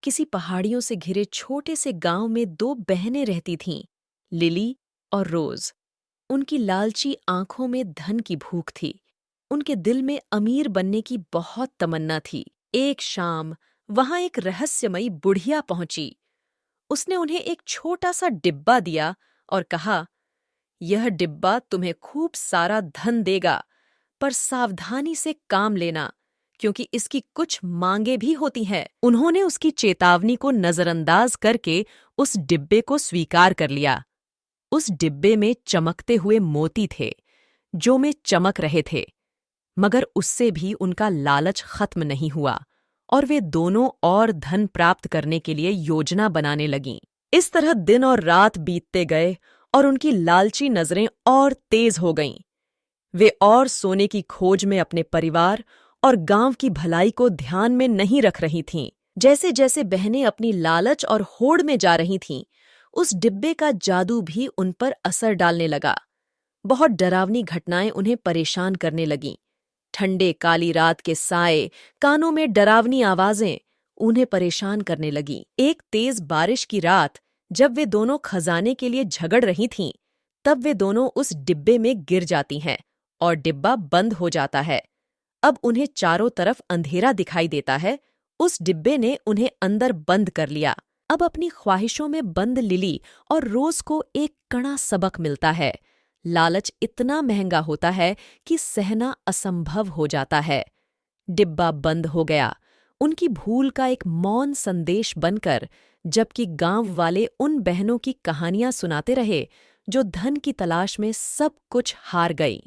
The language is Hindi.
किसी पहाड़ियों से घिरे छोटे से गांव में दो बहनें रहती थीं, लिली और रोज। उनकी लालची आंखों में धन की भूख थी। उनके दिल में अमीर बनने की बहुत तमन्ना थी। एक शाम वहां एक रहस्यमयी बुढ़िया पहुंची। उसने उन्हें एक छोटा सा डिब्बा दिया और कहा, यह डिब्बा तुम्हें खूब सारा धन देगा, पर सावधानी से काम लेना, क्योंकि इसकी कुछ मांगे भी होती हैं। उन्होंने उसकी चेतावनी को नजरअंदाज करके उस डिब्बे को स्वीकार कर लिया। उस डिब्बे में चमकते हुए मोती थे, जो में चमक रहे थे, मगर उससे भी उनका लालच खत्म नहीं हुआ और वे दोनों और धन प्राप्त करने के लिए योजना बनाने लगीं। इस तरह दिन और रात बीतते गए और उनकी लालची नजरें और तेज हो गईं। वे और सोने की खोज में अपने परिवार और गांव की भलाई को ध्यान में नहीं रख रही थीं। जैसे जैसे बहनें अपनी लालच और होड़ में जा रही थीं, उस डिब्बे का जादू भी उन पर असर डालने लगा। बहुत डरावनी घटनाएं उन्हें परेशान करने लगीं। ठंडे काली रात के साए, कानों में डरावनी आवाजें उन्हें परेशान करने लगीं। एक तेज बारिश की रात, जब वे दोनों खजाने के लिए झगड़ रही थीं, तब वे दोनों उस डिब्बे में गिर जाती हैं और डिब्बा बंद हो जाता है। अब उन्हें चारों तरफ अंधेरा दिखाई देता है। उस डिब्बे ने उन्हें अंदर बंद कर लिया। अब अपनी ख्वाहिशों में बंद लिली और रोज को एक कड़ा सबक मिलता है। लालच इतना महंगा होता है कि सहना असंभव हो जाता है। डिब्बा बंद हो गया, उनकी भूल का एक मौन संदेश बनकर, जबकि गांव वाले उन बहनों की कहानियां सुनाते रहे जो धन की तलाश में सब कुछ हार गई।